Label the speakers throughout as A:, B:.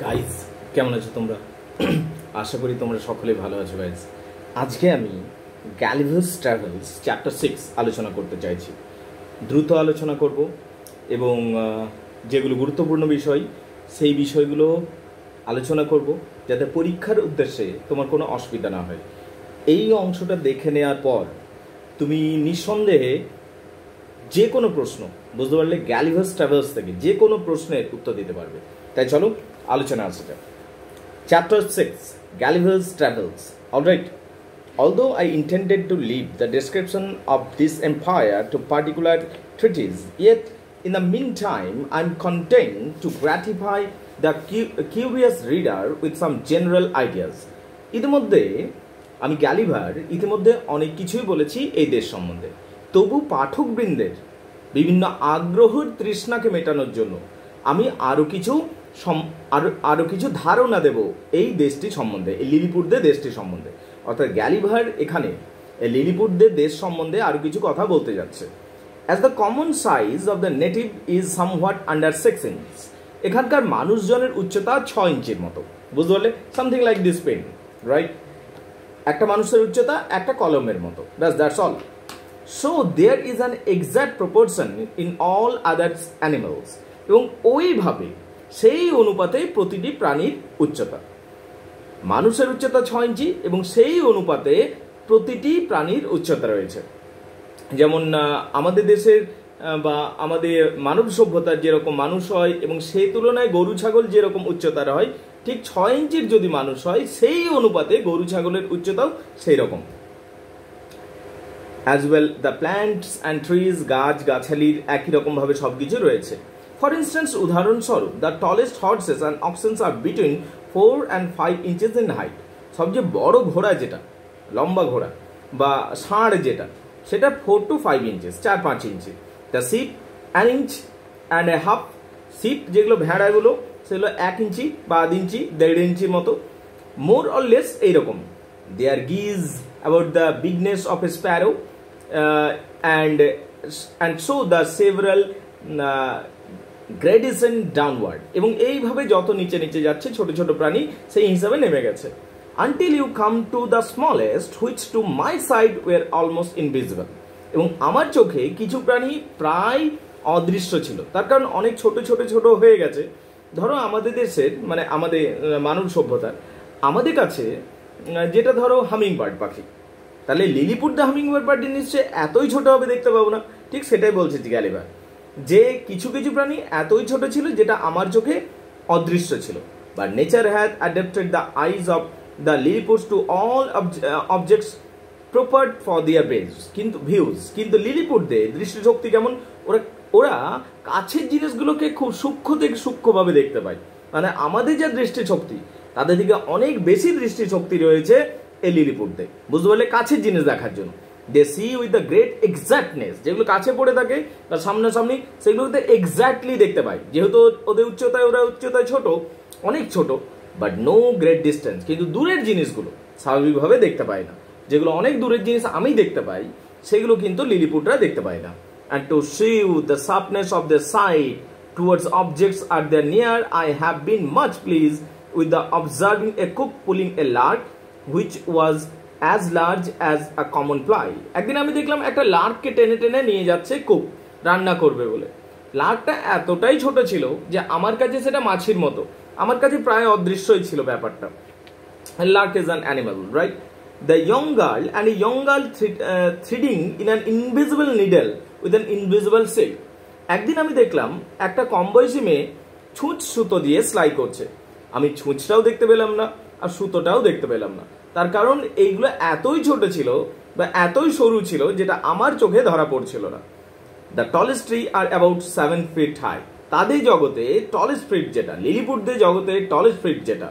A: Guys কেমন আছো তোমরা? আশা করি তোমরা সকলেই ভালো আছো গাইজ। আজকে আমি গ্যালিভার্স ট্রাভেলস চ্যাপ্টার 6 আলোচনা করতে চাইছি। দ্রুত আলোচনা করব এবং যেগুলো গুরুত্বপূর্ণ বিষয় সেই বিষয়গুলো আলোচনা করব যাতে পরীক্ষার উদ্দেশ্যে তোমার কোনো অসুবিধা না হয়। এই অংশটা দেখে নেওয়ার পর তুমি নিঃসন্দেহে যে কোনো প্রশ্ন বুঝতে পারলে গ্যালিভার্স ট্রাভেলস থেকে যে কোনো প্রশ্নের উত্তর দিতে পারবে। তাই চলো আলোচনা আসা যাক। Chapter 6 Gulliver's Travels. Alright. Although I intended to leave the description of this empire to particular treaties, yet in the meantime I'm content to gratify the curious reader with some general ideas. ইতিমধ্যে আমি Gulliver ইতিমধ্যে অনেক কিছুই বলেছি এই দেশ সম্বন্ধে, তবু পাঠকবৃন্দের বিভিন্ন আগ্রহের তৃষ্ণাকে মেটানোর জন্য আমি আরও কিছু ধারণা দেব এই দেশটি সম্বন্ধে, এই লিলিপুটদের দেশটি সম্বন্ধে। অর্থাৎ গ্যালিভার এখানে এই লিলিপুটদের দেশ সম্বন্ধে আরও কিছু কথা বলতে যাচ্ছে। As the common size of the native is somewhat under 6 inch. এখানকার মানুষজনের উচ্চতা 6 ইঞ্চির মতো, বুঝতে পারলে? Something like this pen, right? একটা মানুষের উচ্চতা একটা কলমের মতো, that's all. So there is an exact proportion in all others animals. এবং ওইভাবে সেই অনুপাতে প্রতিটি প্রাণীর উচ্চতা, মানুষের উচ্চতা 6 ইঞ্চি এবং সেই অনুপাতে প্রতিটি প্রাণীর উচ্চতা রয়েছে। যেমন আমাদের দেশের বা আমাদের মানব সভ্যতার যেরকম মানুষ হয় এবং সেই তুলনায় গরু ছাগল যেরকম উচ্চতার হয়, ঠিক 6 ইঞ্চির যদি মানুষ হয় সেই অনুপাতে গরু ছাগলের উচ্চতাও সেই রকম। As well the plants and trees, গাছ গাছালির একই রকমভাবে সব কিছু রয়েছে। ফর ইনস্ট্যান্স, উদাহরণস্বরূপ, the tallest horses and oxens are between 4 and 5 inches in height. সবচেয়ে বড় ঘোড়া যেটা, লম্বা ঘোড়া বা ষাঁড় যেটা, সেটা 4 to 5 inches, 4-5 inch. The sheep 1 inch and a half. Sheep যেগুলো ভেড়াগুলো সেগুলো 1 ইঞ্চি বা 1.5 ইঞ্চি, 1.5 ইঞ্চির মতো, মোর অর লেস এইরকম। They are geese about the bigness of a sparrow and so the several gradations downward. এবং এইভাবে যত নিচে নিচে যাচ্ছে ছোট ছোট প্রাণী সেই হিসাবে নেমে গেছে। Until you come to the smallest which to my sight were almost invisible. এবং আমার চোখে কিছু প্রাণী প্রায় অদৃশ্য ছিল, তার কারণ অনেক ছোট ছোট ছোট হয়ে গেছে। ধরো আমাদের দেশের মানে আমাদের মানব সভ্যতার আমাদের কাছে যেটা ধরো হামিং বার্ড পাখি, তাহলে লিলিপুট দ্য হামিং বার্ড পাখি নিশ্চয়ই এতই ছোট হবে দেখতে পাবো না। ঠিক সেটাই বলছে গ্যালিভার, যে কিছু কিছু প্রাণী এতই ছোট ছিল যেটা আমার চোখে অদৃশ্য ছিল। But nature has adapted the eyes of the Lilliputs to all objects proper for their views. কিন্তু লিলিপুটদের দৃষ্টিশক্তি কেমন, ওরা কাছের জিনিসগুলোকে খুব সূক্ষ্ম থেকে সূক্ষ্মভাবে দেখতে পায়। মানে আমাদের যা দৃষ্টিশক্তি তাদের থেকে অনেক বেশি দৃষ্টিশক্তি রয়েছে এই লিলিপুটদের, বুঝতে পারলে? কাছের জিনিস দেখার জন্য দে সি উইথ দ্য গ্রেট এক্সাক্টনেস। যেগুলো কাছে পড়ে থাকে তার সামনাসামনি সেগুলোতে এক্স্যাক্টলি দেখতে পাই, যেহেতু ওদের ওরা উচ্চতায় ছোট, অনেক ছোট। But no great distance. কিন্তু দূরের জিনিসগুলো স্বাভাবিকভাবে দেখতে পায় না। যেগুলো অনেক দূরের জিনিস আমি দেখতে পাই সেগুলো কিন্তু লিলিপুটরা দেখতে পায় না। And to show the sharpness of the sight towards objects are the near, I have been much please with the observing a cook pulling a lark which was as large as a common fly. একদিন আমি দেখলাম একটা লার্ককে টেনে টেনে নিয়ে যাচ্ছে cook রান্না করবে বলে। লার্কটা এতটাই ছোট ছিল যে আমার কাছে সেটা মাছির মতো, আমার কাছে প্রায় অদৃশ্যই ছিল ব্যাপারটা। Lark is an animal, right? The young girl and a young girl threading in an invisible needle with an invisible silk. একদিন আমি দেখলাম একটা কম বয়সী মেয়ে ছুঁচ সুতো দিয়ে সেলাই করছে। আমি ছুঁচটাও দেখতে পেলাম না আর সুতোটাও দেখতে পেলাম না, তার কারণ এইগুলো এতই ছোট ছিল বা এতই সরু ছিল যেটা আমার চোখে ধরা পড়ছিল না। The tallest tree are about 7 feet high. তাদের জগতে টলেস্ট ফিট যেটা, লিলিপুটদের জগতে টলেস্ট ফিট যেটা,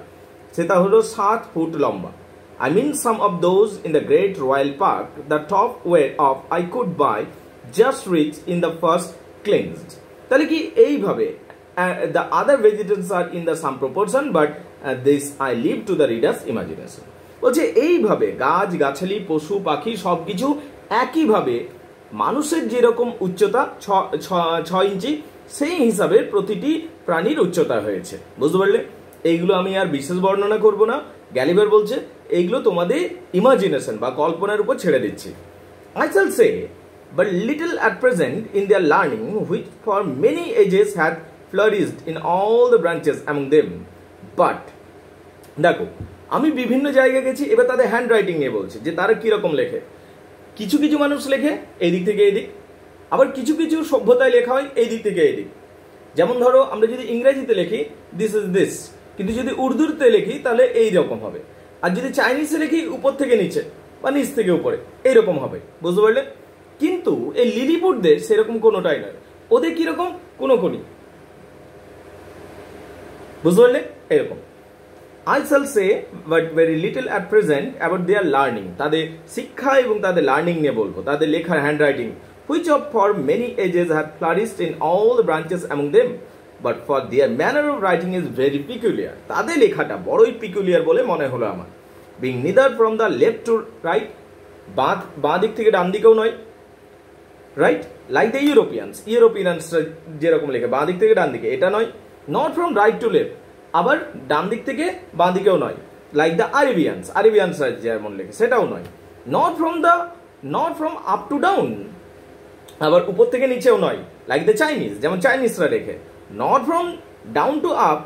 A: সেটা হলো 7 ফুট লম্বা। I mean some of those in the great royal park, the top way of I could by just reach in the first clenched. তাহলে কি এইভাবে the other vegetables are in the same proportion, but this I leave to the readers imagination. বলছে এইভাবে গাছ গাছালি পশু পাখি সবকিছু একইভাবে মানুষের যেরকম উচ্চতা 6 ইঞ্চি সেই হিসাবে প্রতিটি প্রাণীর উচ্চতা হয়েছে, বুঝতে পারলে? এইগুলো আমি আর বিশেষ বর্ণনা করব না। গ্যালিভার বলছে এইগুলো তোমাদের ইমাজিনেশন বা কল্পনার উপর ছেড়ে দিচ্ছি। I shall say, but little at present in their learning, which for many ages hath flourished in all the branches among them. But দেখো, আমি বিভিন্ন জায়গায় গেছি, এবার তাদের হ্যান্ড রাইটিং নিয়ে বলছি যে তারা কিরকম লেখে। কিছু কিছু মানুষ লেখে এই দিক থেকে এই দিক, আবার কিছু কিছু সভ্যতায় লেখা হয় এই দিক থেকে এই দিক। যেমন ধরো আমরা যদি ইংরেজিতে লিখি দিস ইজ দিস, কিন্তু যদি উর্দুতে লিখি তাহলে এই রকম হবে। আর যদি চাইনিজে লিখি উপর থেকে নিচে বা নিচ থেকে উপরে এইরকম হবে, বুঝতে পারলে? কিন্তু এই লিলিপুটদের সেরকম কোনোটাই নয়। ওদের কিরকম কোনো কোনি, বুঝতে পারলে? এরকম I shall say but very little at present about their learning, তাদের শিক্ষা এবং তাদের লার্নিং নিয়ে বলবো, তাদের লেখার hand writing, which of for many ages have flourished in all the branches among them, but for their manner of writing is very peculiar, তাদের লেখাটা বড়ই পিকুলিয়ার বলে মনে হলো আমার। being neither from the left to right, বাঁ দিক থেকে ডান দিকেও নয়, রাইট, লাইক দ্য ইউরোপিয়ানস যেরকম লেখে বাঁ দিক থেকে ডান দিকে, এটা নয়। Not from right to left, আবার ডান দিক থেকে বাঁ দিকেও নয়, লাইক দ্য আরবিয়ানসরা যেমন লেখে সেটাও নয়। Not from up to down, আবার উপর থেকে নিচেও নয়, লাইক দ্য চাইনিজ যেমন চাইনিজরা লেখে। Not from down to up,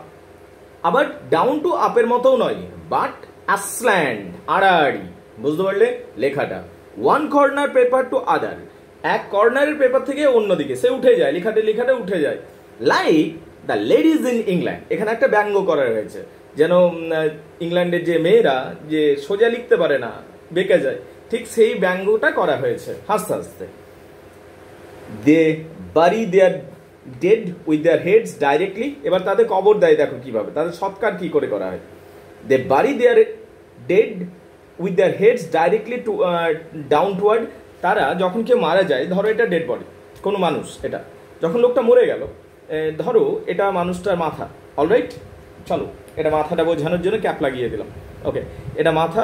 A: আবার ডাউন টু আপের মতোও নয়, বাট অ্যাসল্যান্ড, আড়াআড়ি, বুঝতে পারলে লেখাটা। One corner paper to other, এক কর্নারের পেপার থেকে অন্যদিকে সে উঠে যায়, লেখাটা উঠে যায়। Like the ladies in England, এখানে একটা ব্যঙ্গ করা হয়েছে, যেন ইংল্যান্ডের যে মেয়েরা যে সোজা লিখতে পারে না, বেঁকে যায়, ঠিক সেই ব্যঙ্গটা করা হয়েছে হাসতে হাসতে। They bury their dead with their heads directly, এবার তাদের কবর দেয়, দেখো কিভাবে তাদের সৎকার কি করে করা হয়। They bury their dead with their heads directly to downward, তারা যখন কেউ মারা যায়, ধরো এটা ডেড বডি কোনো মানুষ, এটা যখন লোকটা মরে গেল, ধরো এটা মানুষটার মাথা, অলরাইট, চলো এটা মাথাটা বোঝানোর জন্য ক্যাপ লাগিয়ে দিলাম, ওকে, এটা মাথা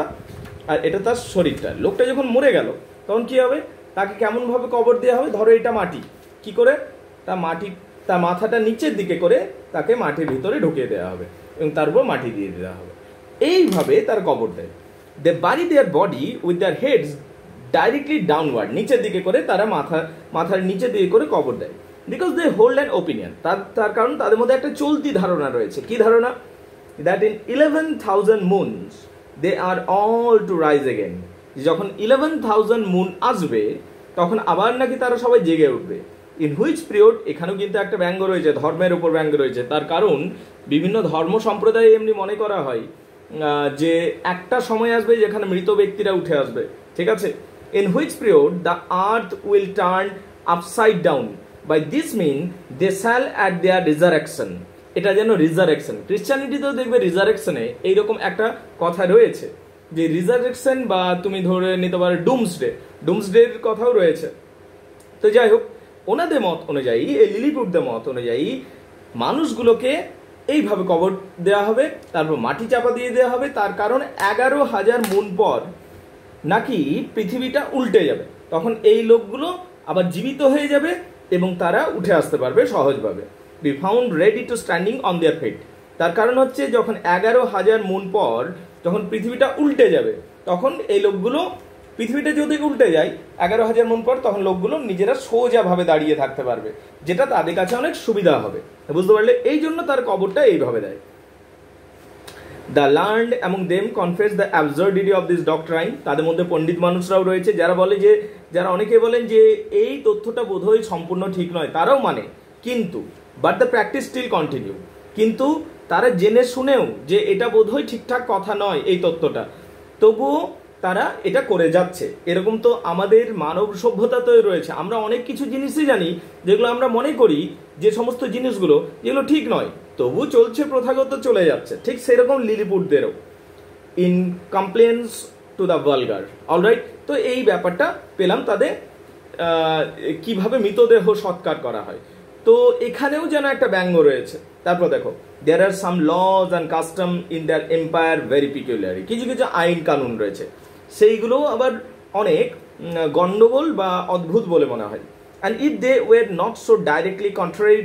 A: আর এটা তার শরীরটা। লোকটা যখন মরে গেল তখন কি হবে, তাকে কেমনভাবে কবর দেওয়া হবে, ধরো এটা মাটি, কি করে তার মাথাটা নিচের দিকে করে তাকে মাটির ভিতরে ঢুকিয়ে দেওয়া হবে এবং তার উপর মাটি দিয়ে দেওয়া হবে, এইভাবে তার কবর দেয়। They bury their body with their heads directly downward, নিচের দিকে করে তারা মাথার নিচের দিকে করে কবর দেয়। Because they hold an opinion, তার কারণ তাদের মধ্যে একটা চলতি ধারণা রয়েছে। কি ধারণা? That in 11,000 moons they are all to rise again, যখন 11,000 মুন আসবে তখন আবার নাকি তারা সবাই জেগে উঠবে। ইন হুইচ পিরিয়ড, এখানেও কিন্তু একটা ব্যঙ্গ রয়েছে, ধর্মের উপর ব্যঙ্গ রয়েছে। তার কারণ বিভিন্ন ধর্ম সম্প্রদায়ে এমনি মনে করা হয় যে একটা সময় আসবে যেখানে মৃত ব্যক্তিরা উঠে আসবে, ঠিক আছে। In which period the earth will turn upside down, by this mean they shall at their resurrection, এটা যেন রিজারেকশন। ক্রিশ্চিয়ানিটিতেও দেখবে রিজারেকশনে এইরকম একটা কথা রয়েছে যে রিজারেকশন, বা তুমি ধরে নিতে পারো ডুমসডের কথাও রয়েছে। তো যাই হোক, ওনাদের মত অনুযায়ী, এই লিলিপুটদের মত অনুযায়ী মানুষগুলোকে এইভাবে কবর দেওয়া হবে, তারপর মাটি চাপা দিয়ে দেওয়া হবে। তার কারণ 11,000 মুন পর নাকি পৃথিবীটা উল্টে যাবে, তখন এই লোকগুলো আবার জীবিত হয়ে যাবে এবং তারা উঠে আসতে পারবে সহজভাবে। Be found ready to standing on their feet, তার কারণ হচ্ছে যখন 11,000 মুন পর যখন পৃথিবীটা উল্টে যাবে, তখন এই লোকগুলো, পৃথিবীটা যদি উল্টে যায় 11,000 মুন পর, তখন লোকগুলো নিজেরা সোজাভাবে দাঁড়িয়ে থাকতে পারবে, যেটা তাদের কাছে অনেক সুবিধা হবে, বুঝতে পারলে? এই জন্য তার কবরটা এইভাবে দেয়। The learned among them confess the অ্যাবসার্ডিটি of this ডক্ট্রাইন, তাদের মধ্যে পণ্ডিত মানুষরাও রয়েছে যারা অনেকে বলেন যে এই তথ্যটা বোধহয় সম্পূর্ণ ঠিক নয়, তারাও মানে, কিন্তু but the practice still continue, কিন্তু তারা জেনে শুনেও যে এটা বোধহয় ঠিকঠাক কথা নয় এই তথ্যটা, তবুও তারা এটা করে যাচ্ছে। এরকম তো আমাদের মানব সভ্যতাতেও রয়েছে। আমরা অনেক কিছু জিনিসই জানি যেগুলো আমরা মনে করি যে সমস্ত জিনিসগুলো যেগুলো ঠিক নয়, তবু চলছে, প্রথাগত চলে যাচ্ছে। ঠিক সেরকম লিলিপুটদেরও, in compliance to the vulgar, alright. তো এই ব্যাপারটা পেলাম তাদের কিভাবে মৃতদেহ সৎকার করা হয়। তো এখানেও যেন একটা ব্যঙ্গ রয়েছে। তারপর দেখো, there are some laws and custom in their empire very peculiarly, কিছু কিছু আইন কানুন রয়েছে, সেইগুলো আবার অনেক গন্ডগোল বা অদ্ভুত বলে মনে হয়। And if they were not so directly contrary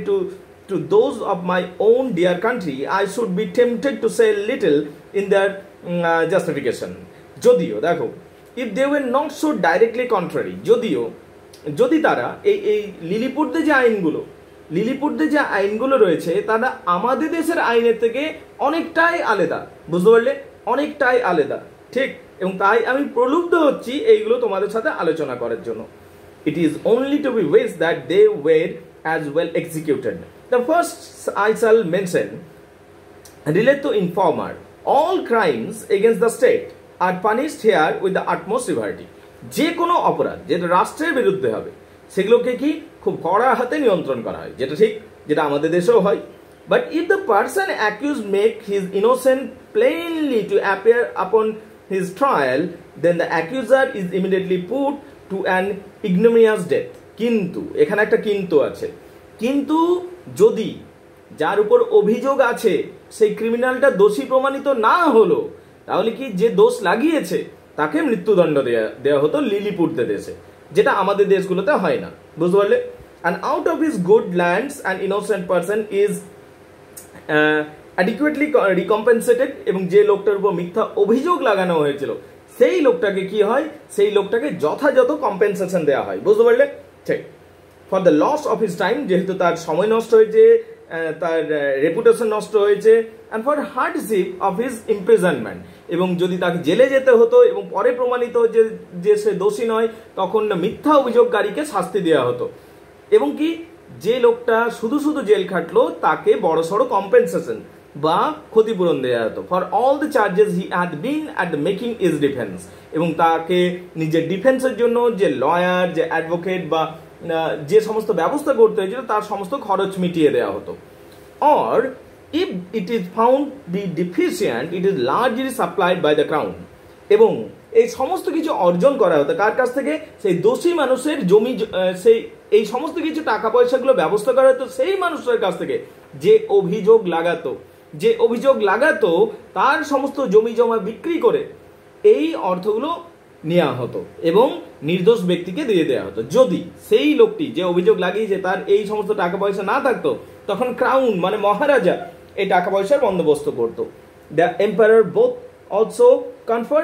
A: to to those of my own dear country, I should be tempted to say little in their justification. যদিও দেখো, if they were not so directly contrary, যদি তারা এই লিলিপুটদের যে আইনগুলো রয়েছে তারা আমাদের দেশের আইনের থেকে অনেকটাই আলাদা, বুঝতে পারলে, অনেকটাই আলাদা, ঠিক। এবং তাই আমি প্রলুব্ধ হচ্ছি এইগুলো তোমাদের সাথে আলোচনা করার জন্য। It is only to be wished that they were as well executed. The first I shall mention relate to informer. All crimes against the state are punished here with the utmost severity. যে কোনো অপরাধ যেটা রাষ্ট্রের বিরুদ্ধে হবে সেগুলোকে কি খুব কড়া হাতে নিয়ন্ত্রণ করা হয়, যেটা ঠিক, যেটা আমাদের দেশেও হয়। But if the person accused make his innocence plainly to appear upon his trial, then the accuser is immediately put to an ignominious death. কিন্তু এখানে একটা কিন্তু আছে, কিন্তু যদি যার উপর অভিযোগ আছে সেই ক্রিমিনালটা দোষী প্রমাণিত না হলো, তাহলে কি যে দোষ লাগিয়েছে তাকে মৃত্যুদণ্ড দেওয়া হতো লিলিপুটদের দেশে, যেটা আমাদের দেশগুলোতে হয় না, বুঝতে পারলে। And out of his good lands an innocent person is adequately recompensated. এবং যে লোকটার উপর মিথ্যা অভিযোগ লাগানো হয়েছিল সেই লোকটাকে কি হয়, সেই লোকটাকে যথাযথ কম্পেনসেশন দেওয়া হয়, বুঝতে পারলে, ঠিক। For the loss of his time, যেহেতু তার সময় নষ্ট হয়েছে, তার রেপুটেশন নষ্ট হয়েছে, and for hardship of his imprisonment, এবং যদি তাকে জেলে যেতে হতো এবং পরে প্রমাণিত যে সে দোষী নয়, তখন মিথ্যা অভিযোগকারীকে শাস্তি দেওয়া হতো। এবং কি যে লোকটা শুধু জেল খাটলো তাকে বড়সড় কম্পেনসেশন বা ক্ষতিপূরণ দেওয়া হতো। For all the charges he had been at the making is defence, এবং তাকে নিজের ডিফেন্সের জন্য যে লয়ার, যে অ্যাডভোকেট বা যে সমস্ত ব্যবস্থা করতে হয়েছিল তার সমস্ত খরচ মিটিয়ে দেওয়া হতো। Or if it is found be deficient, it is largely supplied by the crown. এবং এই সমস্ত কিছু অর্জন করা হতো কার কাছ থেকে, সেই দোষী মানুষের জমি, সেই এই সমস্ত কিছু টাকা পয়সাগুলো ব্যবস্থা করা হতো সেই মানুষের কাছ থেকে যে অভিযোগ লাগাতো তার সমস্ত জমি জমা বিক্রি করে এই অর্থগুলো নেওয়া হতো এবং নির্দোষ ব্যক্তিকে দিয়ে দেওয়া হতো। যদি সেই লোকটি যে অভিযোগ লাগিয়েছে তার এই সমস্ত টাকা পয়সা না থাকতো, তখন ক্রাউন মানে মহারাজা এই টাকা পয়সার বন্দোবস্ত করতো। The empire both also কনফার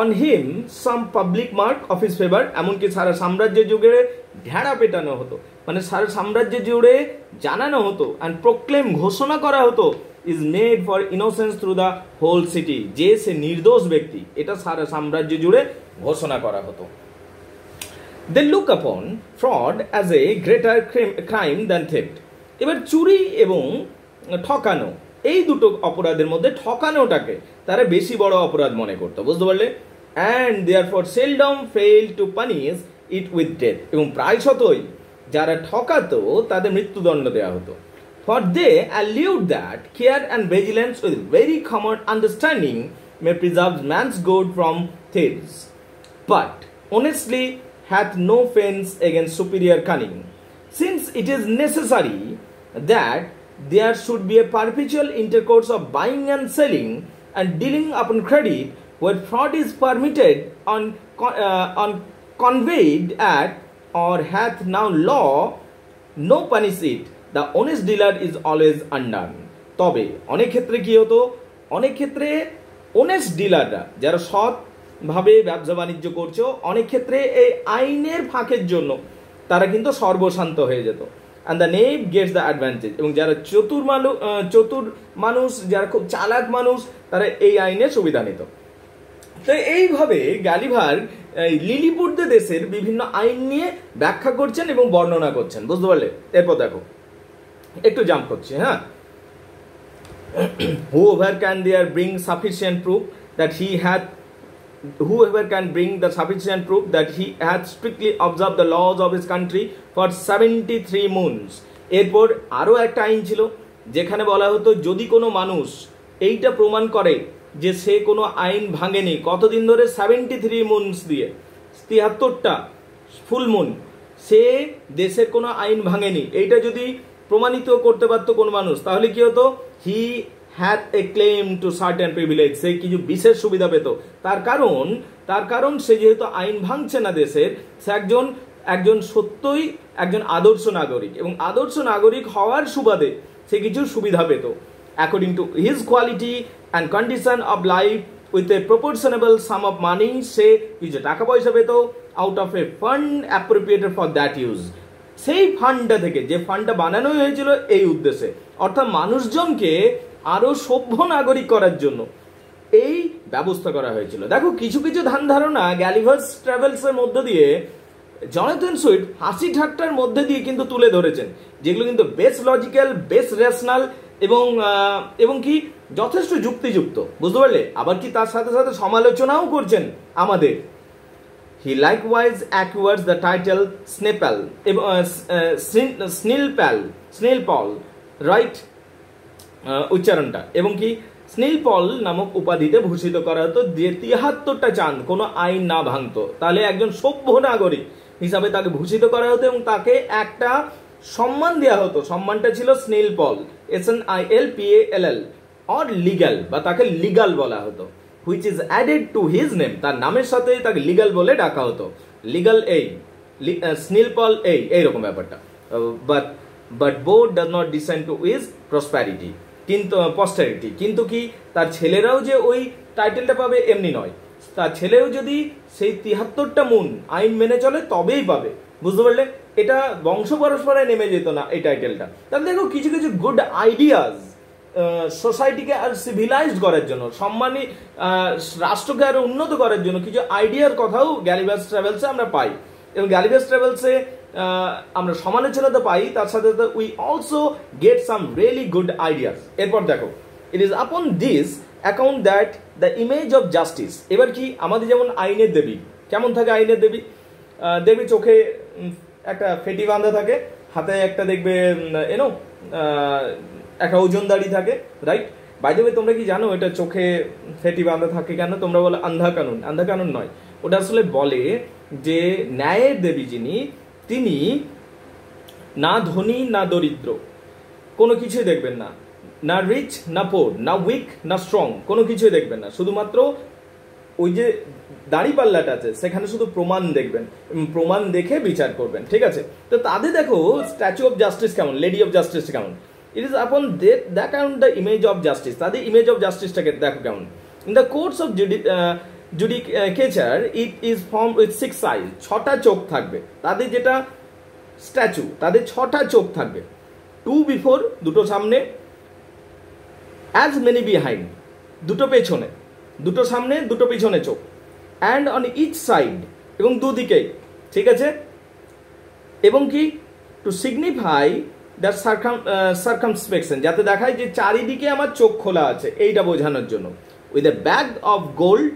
A: on him some public mark of his favor, এমনকি সারা সাম্রাজ্য জুড়ে ঢেড়া পেটানো হতো, মানে সারা সাম্রাজ্য জুড়ে জানানো হতো, and proclaim ঘোষণা করা হতো, is made for innocence through the whole city, যে সে নির্দোষ ব্যক্তি, এটা সারা সাম্রাজ্য জুড়ে ঘোষণা করা হতো। They look upon fraud as a greater crime than theft. এবার চুরি এবং ঠকানো, এই দুটো অপরাধের মধ্যে ঠকানোটাকে তারা বেশি বড় অপরাধ মনে করতো, বুঝতে পারলে। and therefore seldom fail to punish it with death, এবং প্রায়শতই যারা ঠকাতো তাদের মৃত্যুদণ্ড দেওয়া হতো। for they allude that care and vigilance with very common understanding may preserve man's good from thieves, but honestly hath no fence against superior cunning, since it is necessary that there should be a perpetual intercourse of buying and selling and dealing upon credit, where fraud is permitted on conveyed at, or hath now law no punish it, the honest dealer is always undone. তবে অনেক ক্ষেত্রে কি হতো, অনেক ক্ষেত্রে honest ডিলাররা যারা সৎভাবে ব্যবসা বাণিজ্য করছো, অনেক ক্ষেত্রে এই আইনের ফাঁকের জন্য তারা কিন্তু সর্বশান্ত হয়ে যেত। and the knave gets the advantage, এবং যারা চতুর মানুষ, যারা খুব চালাক মানুষ, তারা এই আইনের সুবিধা নিত। তো এইভাবে গালিভার লিলিপুটদের দেশের বিভিন্ন আইন নিয়ে ব্যাখ্যা করছেন এবং বর্ণনা করছেন, বুঝতে পারলে। এরপর দেখো, একটু জাম্প করছি, হ্যাঁ। whoever can bring sufficient proof that he hath strictly observed the laws of his country for 73 moons. এরপর আরো একটা আইন ছিল যেখানে বলা হতো যদি কোনো মানুষ এইটা প্রমাণ করে যে সে কোনো আইন ভাঙেনি, কতদিন ধরে, 73 মুনস দিয়ে, 73টা ফুল মুন, সে দেশের কোনো আইন ভাঙেনি, এইটা যদি প্রমাণিত করতে পারতো কোনো মানুষ, তাহলে কি হতো, he had a claim to certain privilege, সে কিছু বিশেষ সুবিধা পেত। তার কারণ সে যেহেতু আইন ভাঙছে না দেশের, সে একজন একজন সত্যই একজন আদর্শ নাগরিক, এবং আদর্শ নাগরিক হওয়ার সুবাদে সে কিছু সুবিধা পেত। According to his quality and condition of life with a proportionable sum of money, সে কিছু টাকা পয়সা পেত out of a fund appropriated for that use. সেই ফান্ডটা থেকে, যে ফান্ডটা বানানো হয়েছিল এই উদ্দেশ্যে, অর্থাৎ মানুষজনকে আরো সভ্য নাগরিক করার জন্য এই ব্যবস্থা করা হয়েছিল। দেখো কিছু কিছু ধ্যান ধারণা গ্যালিভার্স ট্রাভেলস এর মধ্য দিয়ে জনাথন সুইফট হাসি ঠাট্টার মধ্যে দিয়ে কিন্তু তুলে ধরেছেন, যেগুলো কিন্তু বেশ লজিক্যাল, বেশ রেশনাল এবং কি যথেষ্ট যুক্তিযুক্ত, বুঝতে পারলে? আবার কি তার সাথে সাথে সমালোচনাও করছেন আমাদের। He likewise acquires the title Snilpal, right? উচ্চারণটা, এবং কি স্নিলপল নামক উপাধিতে ভূষিত করা হতো, যে ৭৩টা চাঁদ কোনো আইন না ভাঙতো, তাহলে একজন সভ্য নাগরিক হিসাবে তাকে ভূষিত করা হতো এবং তাকে একটা সম্মান দেওয়া হতো। সম্মানটা ছিল স্নিলপল, SNILPALL, অর লিগ্যাল, বা তাকে লিগাল বলা হতো, which is added to his name, তার নামের সাথে তাকে লিগাল বলে ডাকা হতো। লিগাল এই, স্নিলপল এই, এইরকম ব্যাপারটা। but both does not descend to his prosperity, কিন্তু posterity, কিন্তু কি তার ছেলেরাও যে ওই টাইটেলটা পাবে এমনি নয়, তার ছেলেও যদি সেই ৭৩টা মুন আইন মেনে চলে তবেই পাবে, বুঝতে পারলে? এটা বংশ পরস্পরে নেমে যেত না এই টাইটেলটা। তাহলে দেখো কিছু কিছু গুড আইডিয়াজ সোসাইটিকে আর সিভিলাইজড করার জন্য, সম্মানী রাষ্ট্রকে আরো উন্নত করার জন্য কিছু আইডিয়ার কথাও গ্যালিভার্স ট্রাভেলসে আমরা পাই, এবং গ্যালিভার্স ট্রাভেলসে আমরা সমালোচনা তো পাই, তার সাথে সাথে we also get some really good ideas. এরপর দেখো, ইট ইজ আপন this account that the image of justice. এবার কি আমাদের যেমন আইনের দেবী, কেমন থাকে আইনের দেবী? দেখবে চোখে একটা ফেটি বাঁধা থাকে, হাতে একটা দেখবে একটা ওজনদারি থাকে, রাইট? বাই দ্য ওয়ে, তোমরা কি জানো এটা চোখে ফেটি বাঁধা থাকে কেন? তোমরা বলো আন্ধা কানুন। আন্ধা কানুন নয়, ওটা আসলে বলে যে ন্যায়ের দেবী যিনি, তিনি না ধনী না দরিদ্র, কোনো কিছুই দেখবেন না, না রিচ না পোর, না উইক না স্ট্রং, কোনো কিছুই দেখবেন না, শুধুমাত্র ওই যে দাঁড়িপাল্লাটা আছে সেখানে শুধু প্রমাণ দেখবেন, প্রমাণ দেখে বিচার করবেন, ঠিক আছে? তো তাদের দেখো স্ট্যাচু অফ জাস্টিস কেমন, লেডি অফ জাস্টিস কেমন, it is upon that count the image of justice. তাদের ইমেজ অফ জাস্টিসটাকে দেখো কেমন। In the courts of judicature it is form with 6 eyes, 6টা চোখ থাকবে তাদের, যেটা স্ট্যাচু, তাদের 6টা চোখ থাকবে, 2 বিফোর, দুটো সামনে, অ্যাজ মেনি বিহাইন্ড, দুটো পেছনে, দুটো সামনে দুটো পিছনে চোখ, অ্যান্ড অন ইচ সাইড, এবং দুদিকেই, ঠিক আছে? এবং কি টু সিগনিফাই দ্যাট সার্কামস্পেকশন, যাতে দেখায় যে চারিদিকে আমার চোখ খোলা আছে, এইটা বোঝানোর জন্য। With a bag of gold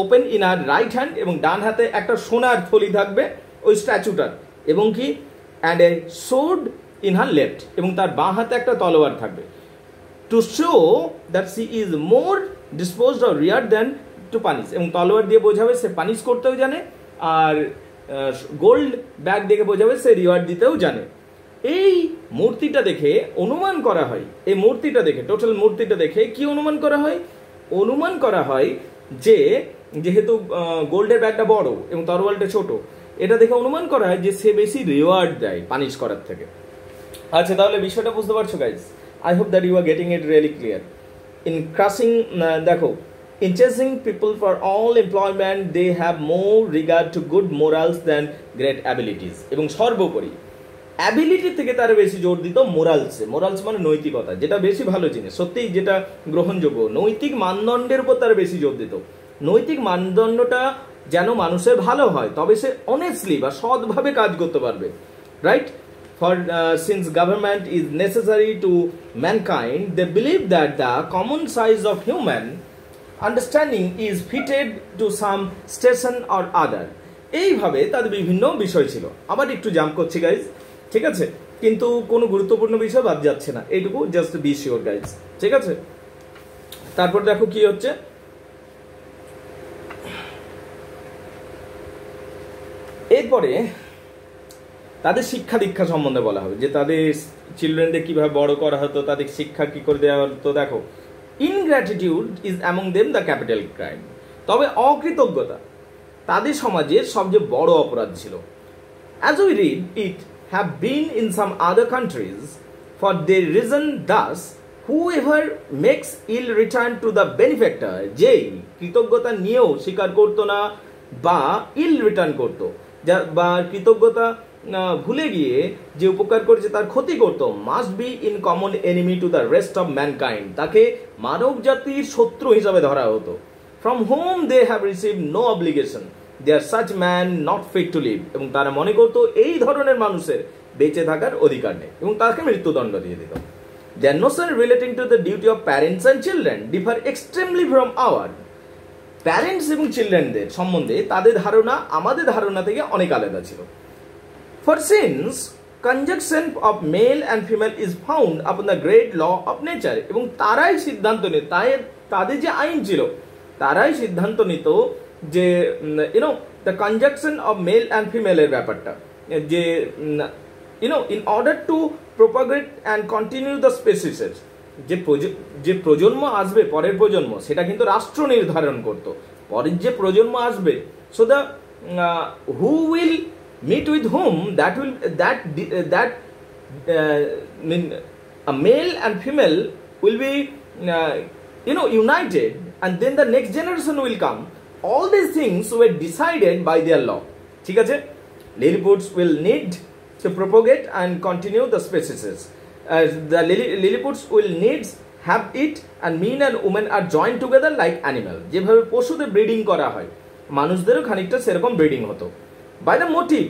A: open in her right hand, এবং ডান হাতে একটা সোনার থলি থাকবে ওই স্ট্যাচুটার, এবং কি and a sword in her left, এবং তার বাঁ হাতে একটা তলোয়ার থাকবে। To show that she is more disposed or rear than to punish, এবং তলোয়ার দিয়ে বোঝাবে সে পানিশ করতেও জানে, আর গোল্ড ব্যাগ দেখে বোঝাবে সে রিওয়ার্ড দিতেও জানে। এই মূর্তিটা দেখে অনুমান করা হয়, এই মূর্তিটা দেখে, টোটাল মূর্তিটা দেখে কি অনুমান করা হয়? অনুমান করা হয় যে যেহেতু গোল্ডের ব্যাগটা বড় এবং তরোয়ালটা ছোট, এটা দেখে অনুমান করা হয় যে সে বেশি রিওয়ার্ড দেয় পানিশ করার থেকে। আচ্ছা, তাহলে বিষয়টা বুঝতে পারছো guys? I hope that you are getting it really clear. In crossing, দেখো, in chasing people for all employment they have more regard to good morals than great abilities, এবং সর্বোপরি অ্যাবিলিটি থেকে তারা বেশি জোর দিত মোরালসে। মোরালস মানে নৈতিকতা, যেটা বেশি ভালো জিনিস, সত্যিই যেটা গ্রহণযোগ্য, নৈতিক মানদণ্ডের উপর তারা বেশি জোর দিত। নৈতিক মানদণ্ডটা যেন মানুষের ভালো হয়, তবে সে অনেস্টলি বা সৎভাবে কাজ করতে পারবে, right? For since government is necessary to mankind, they believe that the common size of human understanding is fitted to some station or other. এইভাবে তাদের বিভিন্ন বিষয় ছিল। আবার একটু জাম্প করছি গাইজ, ঠিক আছে? কিন্তু কোনো গুরুত্বপূর্ণ বিষয় বাদ যাচ্ছে না, এইটুকু জাস্ট বি শিওর গাইজ, ঠিক আছে? তারপর দেখো কি হচ্ছে, এরপরে তাদের শিক্ষা দীক্ষা সম্বন্ধে বলা হবে, যে তাদের চিলড্রেনদের কিভাবে বড় করা হতো, তাদের শিক্ষা কি করে দেওয়া হতো। দেখো, ingratitude is among them the capital crime, তবে অকৃতজ্ঞতা তাদের সমাজের সবচেয়ে বড় অপরাধ ছিল। as we read it have been in some other countries, for the reason thus whoever makes ill return to the benefactor, যেই কৃতজ্ঞতা নিয়েও স্বীকার করতো না বা ইল রিটার্ন করতো, বা কৃতজ্ঞতা ভুলে গিয়ে যে উপকার করেছে তার ক্ষতি করতো, must be in common enemy to the rest of mankind, তাকে মানব জাতির শত্রু হিসাবে ধরা হতো। From whom they have receive no obligation, they are such man not fit to live, এবং তারা মনে করতো এই ধরনের মানুষের বেঁচে থাকার অধিকার নেই এবং তাকে মৃত্যুদণ্ড দিয়ে দিত। Their notion relating to the duty of parents and children differ extremely from our. Parents এবং চিলড্রেনদের সম্বন্ধে তাদের ধারণা আমাদের ধারণা থেকে অনেক আলাদা ছিল। For since conjunction of male and female is found upon the great law of nature, এবং তারাই সিদ্ধান্ত নিত, তাদের যে আইন ছিল তারাই সিদ্ধান্ত নিত যে the conjunction of male and female এর ব্যাপারটা, যে in order to propagate and continue the species, যে প্রজন্ম আসবে পরের প্রজন্ম সেটা কিন্তু রাষ্ট্র নির্ধারণ করত পরের যে প্রজন্ম আসবে, so the who will meet with whom, that mean a male and female will be united, and then the next generation will come. All these things were decided by their law. ঠিক আছে, Lilliputians will need to propagate and continue the species. The Lilliputians will needs have it, and men and women are joined together like animal. যেভাবে পশুদের breeding করা হয় মানুষদেরও খানিকটা সেরকম breeding হতো। By the motive,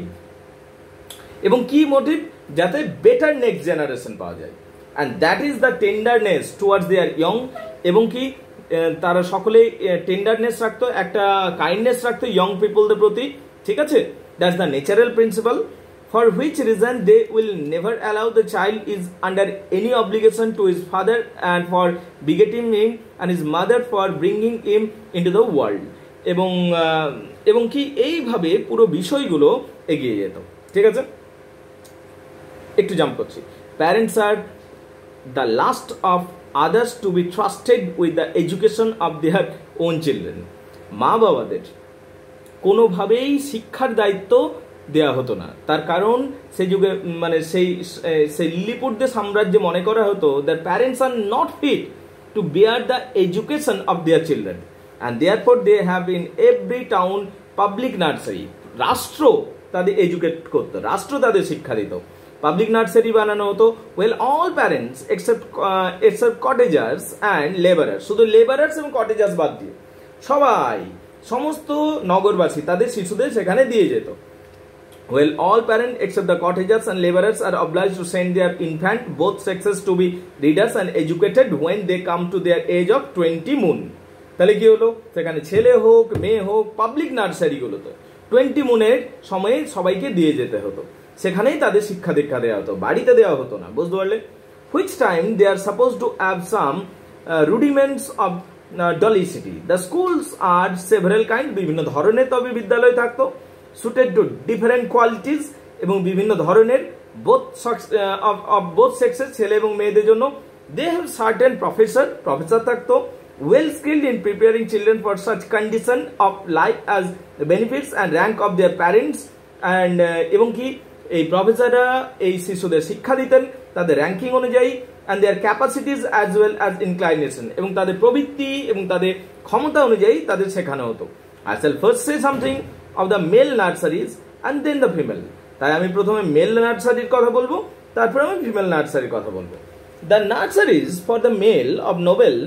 A: এবং কি মোটিভ, যাতে বেটার নেক্সট জেনারেশন পাওয়া যায়, and that is the tenderness towards their young, এবং কি তারা সকলে টেন্ডারনেস রাখতো, একটা কাইন্ডনেস রাখতো ইয়ং পিপলদের প্রতি। ঠিক আছে, that's the natural principal, for which reason they will never allow the child is under any obligation to his father and for begetting him and his mother for bringing him into the world, এবং কি এইভাবে পুরো বিষয়গুলো এগিয়ে যেত। ঠিক আছে, একটু জাম্প করছি। Parents are the last of others to be trusted with the education of their own children, মা বাবাদের কোনোভাবেই শিক্ষার দায়িত্ব দেওয়া হতো না। তার কারণ সেই যুগে মানে সেই লিলিপুটদের সাম্রাজ্যে মনে করা হতো that parents are not fit to bear the education of their children, and therefore they have in every town public nursery. রাষ্ট্র তাদের এডুকেট করতো, রাষ্ট্র তাদের শিক্ষা দিত, পাবলিক নার্সারি বানানো হতো। Well all parents except cottagers and labourers, শুধু লেবারার্স এবং কটেজার্স বাদ দিয়ে সবাই সমস্ত নগরবাসী তাদের শিশুদের সেখানে দিয়ে যেত। Well, all parents except the cottagers and laborers are obliged to send their infant, both sexes, to be readers and educated when they come to their age of 20 moon. তাহলে কি হলো, সেখানে ছেলে হোক মেয়ে হোক পাবলিক নার্সারিগুলোতে 20 মুনের সময়ে সবাইকে দিয়ে যেতে হতো, সেখানেই তাদের শিক্ষা দীক্ষা দেওয়া হতো, বাড়িতে দেওয়া হতো না। বুঝতে পারলে? Which time they are supposed to have some rudiments of dolicity. The schools are several kind, বিভিন্ন ধরনের তবে বিদ্যালয় থাকতো, suited to different qualities, এবং বিভিন্ন ধরনের both sexes, ছেলে এবং মেয়েদের জন্য। They have certain professor থাকতো, well skilled in preparing children for such condition of life as the benefits and rank of their parents, and এবং কি এই প্রফেসররা এই শিশুদের শিক্ষা দিতেন তাদের র্যাঙ্কিং অনুযায়ী, and their capacities as well as inclination, এবং তাদের প্রবৃত্তি এবং তাদের ক্ষমতা অনুযায়ী তাদের শেখানো হতো। I shall first say something of the male nurseries and then the female. তাই আমি প্রথমে মেল নার্সারির কথা বলবো, তারপর আমি ফিমেল নার্সারির কথা বলবো। The nurseries for the male of noble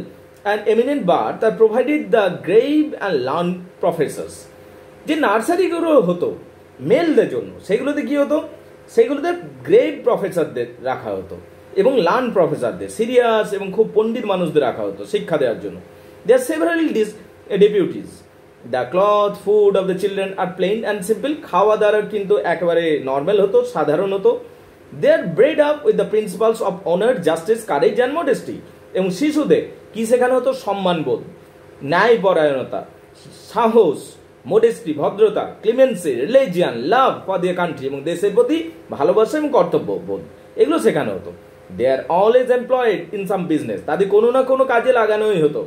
A: and eminent birth are provided the grave and learned professors. যে নার্সারিগুলো হতো মেলদের জন্য, সেগুলোতে কি হতো, সেগুলোতে গ্রেভ প্রফেসরদের রাখা হতো এবং লার্ন প্রফেসরদের, সিরিয়াস এবং খুব পণ্ডিত মানুষদের রাখা হতো শিক্ষা দেওয়ার জন্য। There are several deputies. The cloth, food of the children are plain and simple. খাওয়া দাওয়া কিন্তু একেবারে নর্মাল হতো, সাধারণ হতো। They are bred up with the principles of honor, justice, courage and modesty. এবং শিশুদের কি শেখানো হতো, সম্মানবোধ, ন্যায়পরায়ণতা, সাহস, মডেস্টি, ভদ্রতা, clemency, religion, love for their country, এবং দেশের প্রতি ভালোবাসা এবং কর্তব্যবোধ, এগুলো শেখানো হতো। They are always employed in some business. তাদের কোনো না কোনো কাজে লাগানোই হতো,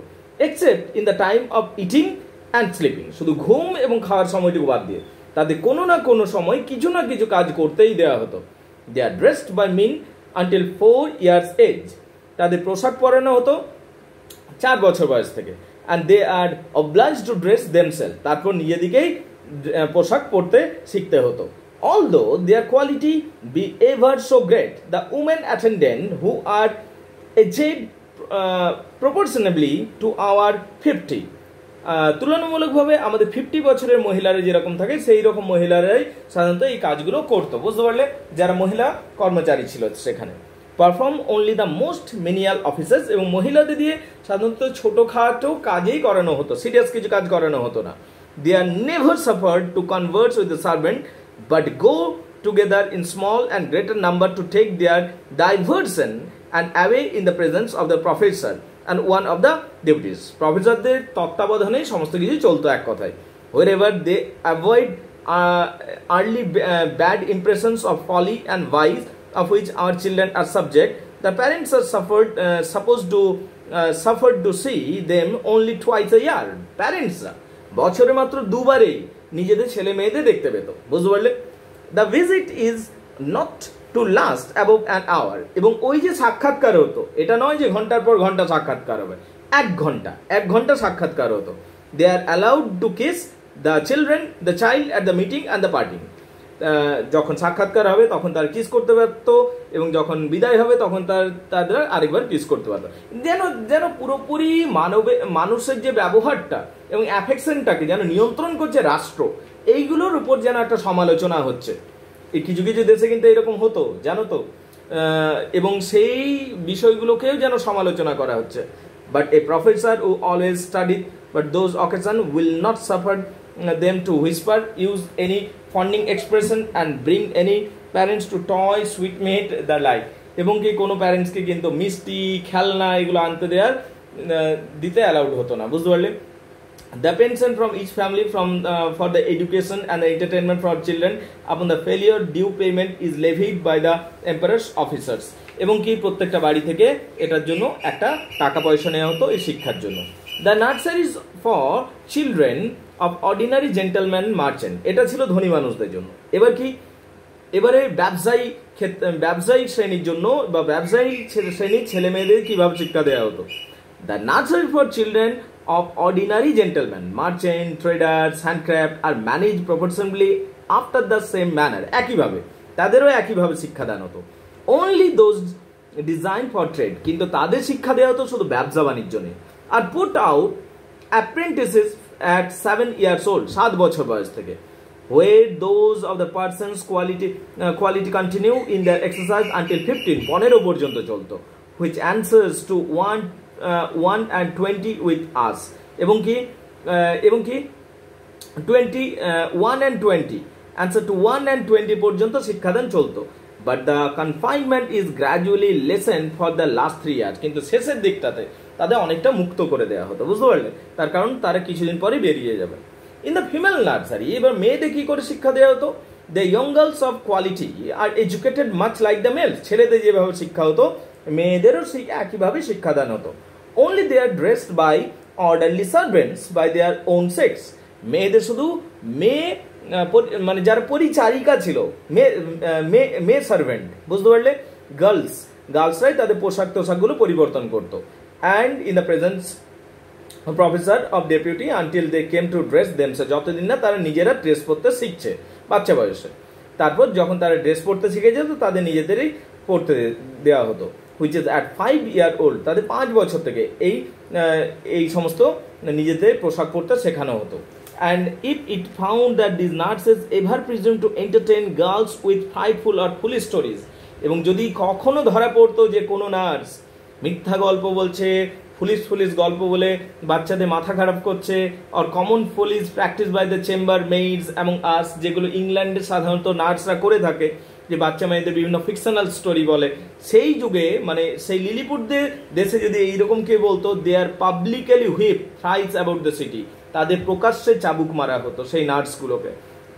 A: except in the time of eating and sleeping, শুধু ঘুম এবং খাওয়ার সময়টুকু বাদ দিয়ে। তাদের কোনো না কোনো সময় কিছু না কিছু কাজ করতেই দেওয়া হতো। They are dressed by men until 4 years age, তাদের পোশাক পরানো হতো 4 বছর বয়স থেকে। And they are obliged to dress themselves, তারপর নিজেদিকেই পোশাক পরতে শিখতে হতো। Although their quality be ever so great, the women attendant who are aged proportionably to our 50, তুলনামূলকভাবে আমাদের 50 বছরের মহিলারা যেরকম থাকে সেই রকম মহিলারাই সাধারণত এই কাজগুলো করতো, বুঝতে পারলে, যারা মহিলা কর্মচারী ছিল সেখানে। Perform only the most menial officers, এবং মহিলাদের দিয়ে সাধারণত ছোটোখাটো কাজেই করানো হতো, সিরিয়াস কিছু কাজ করানো হতো না। They are never suffered to converse with the servant but go together in small and greater number to take their diversion and away in the presence of the professor and one of the deputies. প্রফেসরদের তত্ত্বাবধানে সমস্ত কিছু চলতো এক কথায়। wherever they avoid early bad impressions of folly and vice of which our children are subject, the parents are suffered to see them only twice a year. প্যারেন্টসরা বছরে মাত্র দুবারেই নিজেদের ছেলে মেয়েদের দেখতে পেত, বুঝতে পারলে। The visit is not to last above an hour, এবং ওই যে সাক্ষাৎকার হতো এটা নয় যে ঘন্টার পর ঘন্টা সাক্ষাৎকার হবে, 1 ঘন্টা সাক্ষাৎকার হতো। They are allowed to kiss the children the child at the meeting and the party. যখন সাক্ষাৎকার হবে তখন তারা কিস করতে পারত, এবং যখন বিদায় হবে তখন তারা আরেকবার কিস করতে পারত। যেন পুরোপুরি মানুষের যে ব্যবহারটা এবং অ্যাফেকশনটাকে যেন নিয়ন্ত্রণ করছে রাষ্ট্র, এইগুলোর উপর যেন একটা সমালোচনা হচ্ছে। এই কিছু কিছু দেশে কিন্তু এরকম হতো, জানো তো, এবং সেই বিষয়গুলোকেও যেন সমালোচনা করা হচ্ছে। But a professor who always studied but those occasion will not suffer them to whisper, use any fawning expression and bring any parents to toy sweetmeat the like, এবং কি কোনো প্যারেন্টসকে কিন্তু মিষ্টি খেলনা এগুলো আনতে দিতে অ্যালাউড হতো না, বুঝতে পারলে। The pension from each family for the education and the entertainment for children upon the failure due payment is levied by the emperor's officers, এবং কি প্রত্যেকটা বাড়ি থেকে এটার জন্য একটা টাকা পয়সা নেওয়া হতো এই শিক্ষার জন্য। The nurseries for children of ordinary gentlemen merchant, এটা ছিল ধনী মানুষদের জন্য। এবারে ব্যবসায়িক শ্রেণীর জন্য বা ব্যবসায়িক শ্রেণীর ছেলে মেয়েদের কিভাবে শিক্ষা দেওয়া হতো। The nursery for children of ordinary gentlemen merchant traders handcraft are managed proportionally after the same manner, একইভাবে তাদেরও একইভাবে শিক্ষাদান হতো। Only those designed for trade, কিন্তু তাদের শিক্ষা দেওয়া হতো শুধু ব্যবসা বাণিজ্য নিয়ে। আর put out apprentices at 7 years old, 7 বছর বয়স থেকে। Where those of the persons quality continue in their exercise until 15 পর্যন্ত চলতো, which answers to 1 and 20 with us, এবং কি 1 and 20 answer to 1 and 20 পর্যন্ত শিক্ষাদান চলতো। But the confinement is gradually lessened for the last 3 years, কিন্তু শেষের দিকটাতে তাদের অনেকটা মুক্ত করে দেওয়া হতো, বুঝতে পারলে, তার কারণ তারা কিছুদিন পরে বেরিয়ে যাবে। ইন দ্য ফিমেল নার্সারি, এবার মেয়েদের কি করে শিক্ষা দেওয়া হতো। The young girls of quality are educated much like the male, ছেলেদের যেভাবে শিক্ষা হতো মেয়েদেরও একইভাবে শিক্ষাদান হতো। Only they are dressed by orderly servants by their own sex, মেয়েদের শুধু মানে যারা পরিচারিকা ছিল মেয়ে সার্ভেন্ট, বুঝতে পারলে, গার্লসরাই তাদের পোশাকগুলো পরিবর্তন করতো। And in the presence professor of deputy until they came to dress themself, যতদিন না তারা নিজেরা ড্রেস পরতে শিখছে বাচ্চা বয়সে। তারপর যখন তারা ড্রেস পরতে শিখে যেত তাদের নিজেদেরই পরতে দেওয়া হতো। Which is at 5 years old, তাদের 5 বছর থেকে এই সমস্ত নিজেদের পোশাক পরতে শেখানো হতো। And if it found that these nurses ever presumed to entertain girls with frightful or foolish stories, এবং যদি কখনো ধরা পড়তো যে কোনো নার্স মিথ্যা গল্প বলছে, ফুলিশ গল্প বলে বাচ্চাদের মাথা খারাপ করছে, or common follies practice by the chamber maids এবং আস, যেগুলো ইংল্যান্ডে সাধারণত নার্সরা করে থাকে, যে বাচ্চা মেয়েদের বিভিন্ন ফিকশনাল স্টোরি বলে, সেই যুগে মানে সেই লিলিপুটদের দেশে যদি এইরকম কে বলতো, they are publicly whip thrice about the city, তাদের প্রকাশ্যে চাবুক মারা হতো সেই নার্সগুলোকে,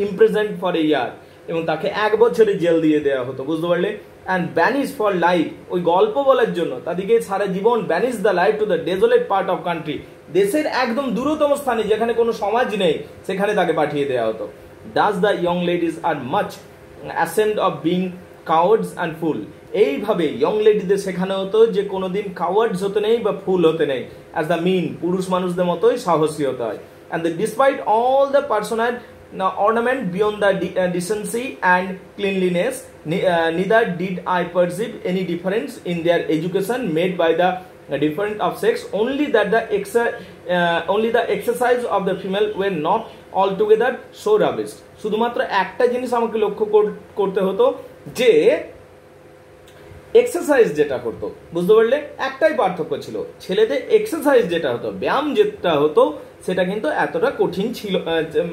A: ইমপ্রিজন্ড ফর এ ইয়ার, এবং তাকে 1 বছরের জেল দিয়ে দেওয়া হতো, বুঝতে পারলে। অ্যান্ড ব্যানিশ ফর লাইফ, ওই গল্প বলার জন্য তাদেরকে সারা জীবন banish the life to the desolate part of country, দেশের একদম দূরতম স্থানে যেখানে কোনো সমাজ নেই সেখানে তাকে পাঠিয়ে দেওয়া হতো। Thus the young ladies are much ashamed of being cowards and fool. এইভাবে ইয়ং লেডিদের শেখানো হতো যে কোনোদিন কাওয়ার্ডস হতে নেই বা ফুল হতে নেই, অ্যাজ দ্য মিন পুরুষ মানুষদের মতোই সাহসী হতে হয়। And despite all the personal ornament beyond the decency and cleanliness, neither did I perceive any difference in their education made by the different of sex, only that only the exercise of the female were not altogether so rubbish. শুধুমাত্র একটা জিনিস আমাকে লক্ষ্য করতে হতো যে exercise যেটা করতো, বুঝতে পারলে একটাই পার্থক্য ছিল, ছেলেদের এক্সারসাইজ যেটা হতো, ব্যায়াম যেটা হতো সেটা কিন্তু এতটা কঠিন ছিল,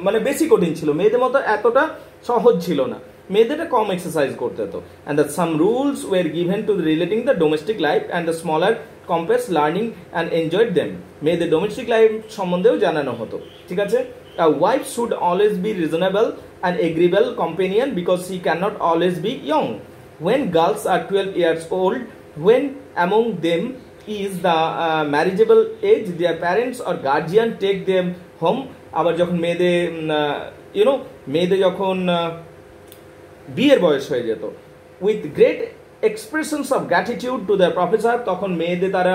A: মানে বেশি কঠিন ছিল, মেয়েদের মতো এতটা সহজ ছিল না, মেয়েদের কম এক্সারসাইজ করতে হতো। And the some rules were given to relating the domestic life and the smaller compass learning and enjoyed them. মেয়েদের ডোমেস্টিক লাইফ সম্বন্ধেও জানানো হতো, ঠিক আছে। A wife should always be reasonable and agreeable companion because she cannot always be young. When girls are 12 years old, when among them is the marriageable age, their parents or guardian take them home. আবার যখন মেয়েদের মেয়েদের যখন বিয়ের বয়স হয়ে যেত, with great expressions of gratitude to the professor, তখন মেয়েদের তারা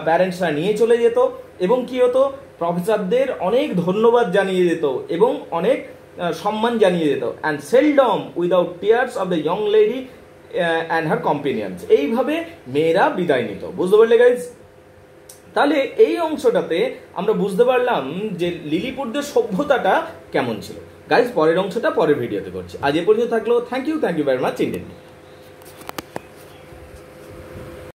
A: প্যারেন্টসরা নিয়ে চলে যেত এবং কি হতো, প্রফেসরদের অনেক ধন্যবাদ জানিয়ে যেত এবং অনেক সম্মান জানিয়ে যেত। And seldom without tears of the young lady and her companions. এইভাবে মেয়েরা বিদায় নিত, বুঝতে পারলে গাইজ? তাহলে এই অংশটাতে আমরা বুঝতে পারলাম যে লিলিপুটদের সভ্যতাটা কেমন ছিল। গাইজ পরের অংশটা পরের ভিডিওতে করছি। আজ এ পর্যন্ত থাকলো। Thank you very much Indian.